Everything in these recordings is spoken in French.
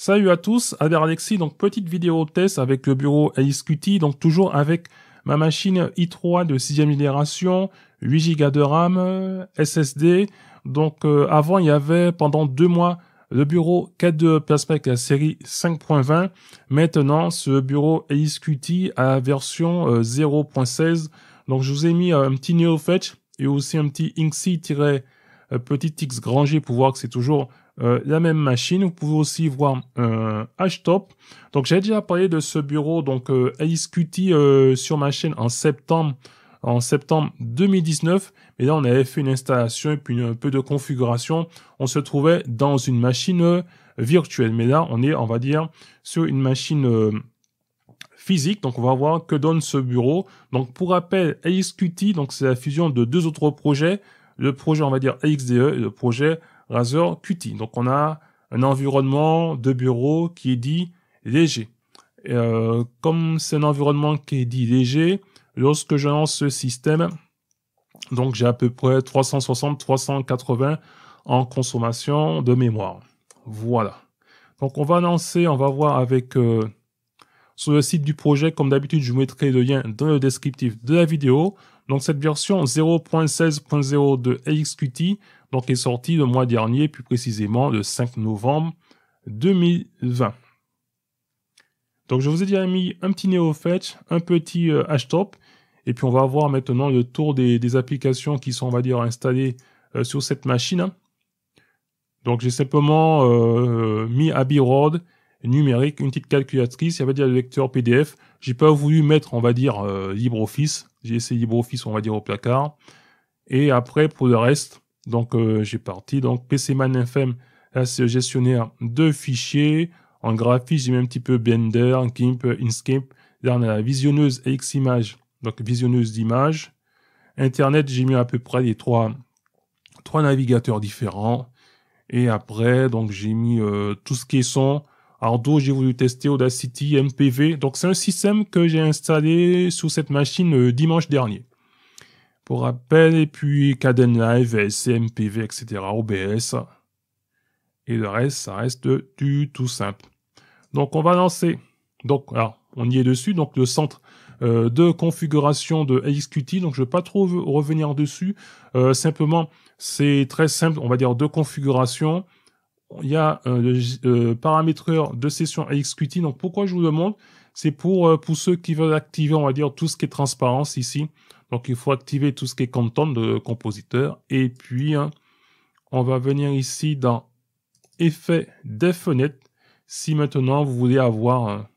Salut à tous, Albert Alexis, donc petite vidéo test avec le bureau AXQT, donc toujours avec ma machine i3 de 6e génération, 8 Go de RAM, SSD. Donc avant il y avait pendant 2 mois le bureau 4.2 Plasma avec la série 5.20. Maintenant ce bureau AXQT a la version 0.16. Donc je vous ai mis un petit NeoFetch et aussi un petit Inxi-petit X Granger pour voir que c'est toujours la même machine. Vous pouvez aussi voir HTOP. Donc j'ai déjà parlé de ce bureau donc AXQT sur ma chaîne en septembre 2019, mais là on avait fait une installation et puis un peu de configuration. On se trouvait dans une machine virtuelle, mais là on est, on va dire, sur une machine physique. Donc on va voir que donne ce bureau. Donc pour rappel, AXQT, donc c'est la fusion de deux autres projets, le projet on va dire AXDE et le projet Razer Qt. Donc on a un environnement de bureau qui est dit léger. Comme c'est un environnement qui est dit léger, lorsque je lance ce système, donc j'ai à peu près 360-380 en consommation de mémoire. Voilà. Donc on va lancer, on va voir avec sur le site du projet. Comme d'habitude, je vous mettrai le lien dans le descriptif de la vidéo. Donc cette version 0.16.0 de AXQT donc est sortie le mois dernier, plus précisément le 5 novembre 2020. Donc je vous ai déjà mis un petit NeoFetch, un petit HTOP, et puis on va voir maintenant le tour des applications qui sont, on va dire, installées sur cette machine. Donc j'ai simplement mis Abbey Road numérique, une petite calculatrice, il y avait déjà le lecteur PDF. J'ai pas voulu mettre, on va dire, LibreOffice. J'ai essayé LibreOffice, on va dire, au placard. Et après, pour le reste, donc j'ai parti. Donc PCman FM, là c'est le gestionnaire de fichiers. En graphisme, j'ai mis un petit peu Blender, GIMP, Inkscape. Là on a la visionneuse AXImage, donc visionneuse d'images. Internet, j'ai mis à peu près les trois navigateurs différents. Et après, donc j'ai mis tout ce qui est son. Ardo, j'ai voulu tester Audacity, MPV. Donc c'est un système que j'ai installé sur cette machine dimanche dernier. Pour rappel, et puis Kdenlive, VSC, MPV, etc. OBS. Et le reste, ça reste du tout simple. Donc on va lancer. Donc alors, on y est dessus. Donc le centre de configuration de AXQT. Donc je ne vais pas trop revenir dessus. Simplement, c'est très simple, on va dire, de configuration. Il y a le paramétreur de session AXQT. Donc pourquoi je vous le montre? C'est pour ceux qui veulent activer, on va dire, tout ce qui est transparence ici. Donc il faut activer tout ce qui est content de compositeur. Et puis, on va venir ici dans Effet des fenêtres. Si maintenant vous voulez avoir un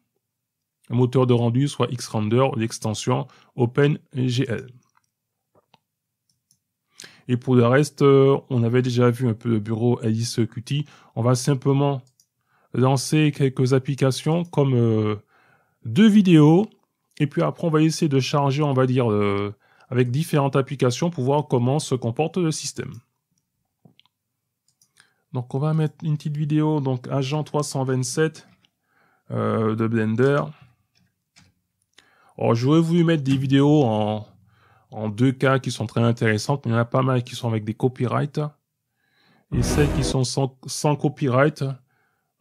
moteur de rendu, soit Xrender, l'extension OpenGL. Et pour le reste, on avait déjà vu un peu le bureau AXQT. On va simplement lancer quelques applications comme deux vidéos. Et puis après, on va essayer de charger, on va dire, avec différentes applications pour voir comment se comporte le système. Donc on va mettre une petite vidéo, donc Agent 327 de Blender. Alors j'aurais voulu mettre des vidéos en 2K qui sont très intéressantes, mais il y en a pas mal qui sont avec des copyrights. Et celles qui sont sans copyright,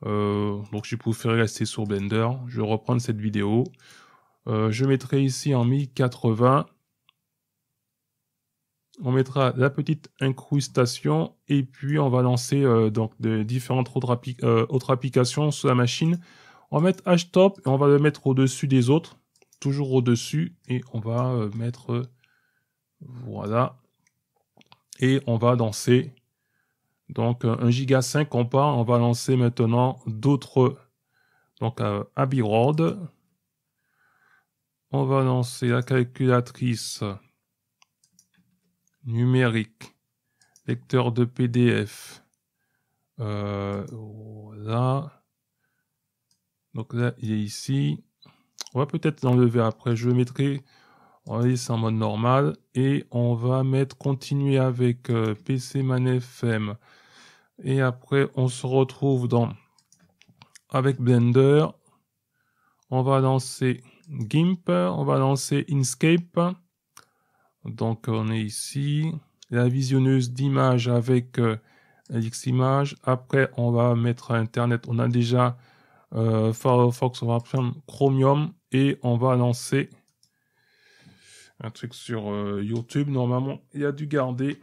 donc j'ai préféré rester sur Blender. Je vais reprendre cette vidéo. Je mettrai ici en 1080. On mettra la petite incrustation et puis on va lancer donc de différentes autres applications sur la machine. On va mettre HTOP et on va le mettre au-dessus des autres, toujours au-dessus, et on va mettre voilà, et on va lancer donc 1 Go 5 on part. On va lancer maintenant d'autres, donc Abbey Road. On va lancer la calculatrice numérique, lecteur de PDF, voilà, donc là il est ici. On va peut-être l'enlever après, je le mettrai, on va laisser en mode normal, et on va mettre continuer avec PCman FM, et après on se retrouve avec Blender. On va lancer GIMP, on va lancer Inkscape. Donc on est ici, la visionneuse d'images avec LXimage. Après on va mettre Internet. On a déjà Firefox, on va prendre Chromium et on va lancer un truc sur YouTube. Normalement, il y a dû garder.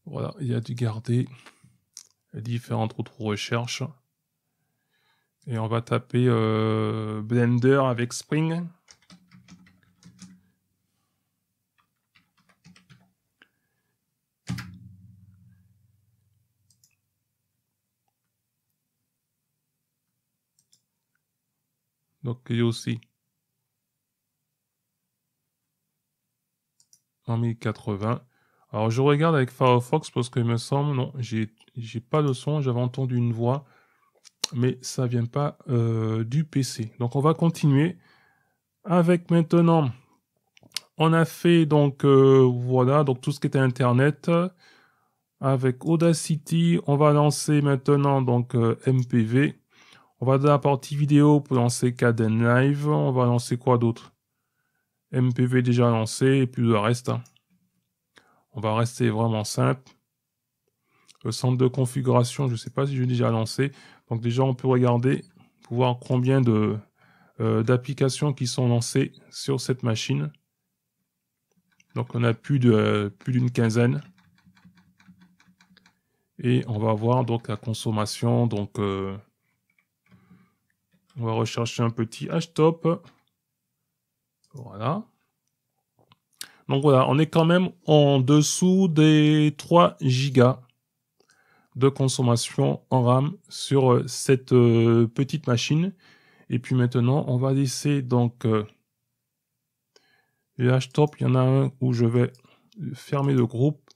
Voilà, il y a dû garder différentes autres recherches. Et on va taper Blender avec Spring. Donc il y a aussi en 1080. Alors je regarde avec Firefox parce qu'il me semble, non, j'ai pas de son, j'avais entendu une voix, mais ça vient pas du PC. Donc on va continuer avec maintenant. On a fait donc voilà, donc tout ce qui était Internet. Avec Audacity, on va lancer maintenant donc MPV. On va dans la partie vidéo pour lancer Kdenlive. On va lancer quoi d'autre? MPV déjà lancé et puis le reste. Hein. On va rester vraiment simple. Le centre de configuration, je ne sais pas si j'ai déjà lancé. Donc déjà, on peut regarder pour voir combien de d'applications qui sont lancées sur cette machine. Donc on a plus d'une quinzaine. Et on va voir donc la consommation. Donc on va rechercher un petit htop. Voilà. Donc voilà, on est quand même en dessous des 3 gigas de consommation en RAM sur cette petite machine. Et puis maintenant, on va laisser donc les htop. Il y en a un où je vais fermer le groupe.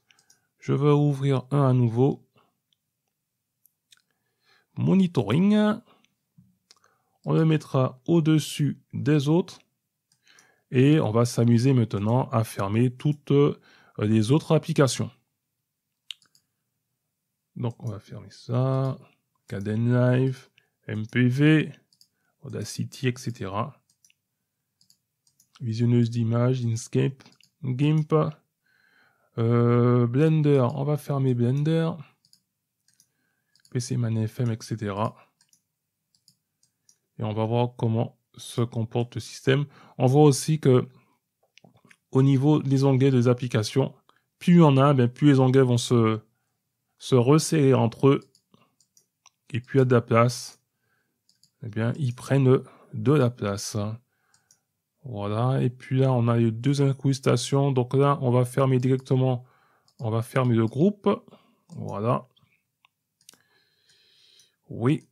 Je vais ouvrir un à nouveau. Monitoring. On le mettra au-dessus des autres. Et on va s'amuser maintenant à fermer toutes les autres applications. Donc on va fermer ça. Kdenlive, MPV, Audacity, etc. Visionneuse d'images, Inkscape, GIMP, Blender, on va fermer Blender. PCman FM, etc. Et on va voir comment se comporte le système. On voit aussi que au niveau des onglets des applications, plus il y en a, bien, plus les onglets vont se resserrer entre eux. Et plus il y a de la place, eh bien, ils prennent de la place. Voilà. Et puis là, on a les 2 incrustations. Donc là, on va fermer directement. On va fermer le groupe. Voilà. Oui.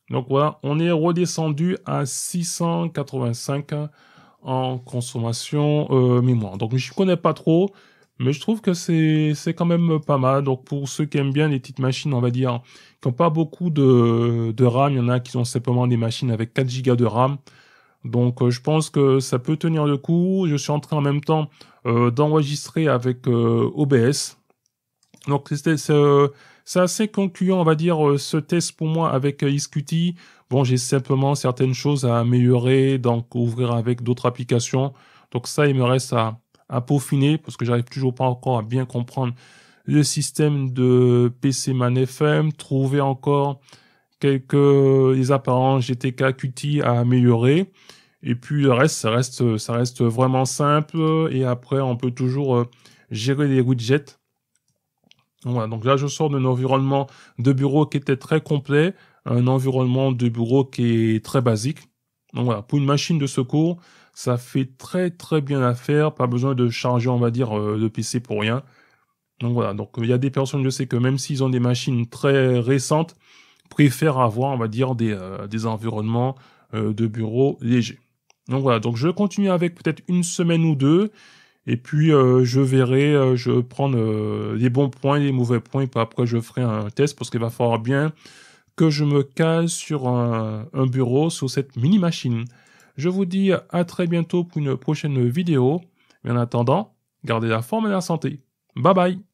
Donc voilà, on est redescendu à 685 en consommation mémoire. Donc je ne connais pas trop, mais je trouve que c'est quand même pas mal. Donc pour ceux qui aiment bien les petites machines, on va dire, qui n'ont pas beaucoup de RAM, il y en a qui ont simplement des machines avec 4 Go de RAM. Donc je pense que ça peut tenir le coup. Je suis en train en même temps d'enregistrer avec OBS. Donc c'est assez concluant, on va dire, ce test pour moi avec Xqt. Bon, j'ai simplement certaines choses à améliorer, donc ouvrir avec d'autres applications. Donc ça, il me reste à peaufiner parce que j'arrive toujours pas encore à bien comprendre le système de PCman FM, trouver encore les apparences GTK Qt à améliorer. Et puis le reste, ça reste vraiment simple. Et après, on peut toujours gérer les widgets. Voilà, donc là, je sors d'un environnement de bureau qui était très complet, un environnement de bureau qui est très basique. Donc voilà, pour une machine de secours, ça fait très très bien l'affaire, pas besoin de charger, on va dire, le PC pour rien. Donc voilà, donc il y a des personnes, je sais que même s'ils ont des machines très récentes, préfèrent avoir, on va dire, des environnements de bureau légers. Donc voilà, donc je continue avec peut-être une semaine ou deux. Et puis, je verrai, je prends les bons points, les mauvais points, et puis après, je ferai un test, parce qu'il va falloir bien que je me cale sur un bureau, sur cette mini-machine. Je vous dis à très bientôt pour une prochaine vidéo. Mais en attendant, gardez la forme et la santé. Bye bye!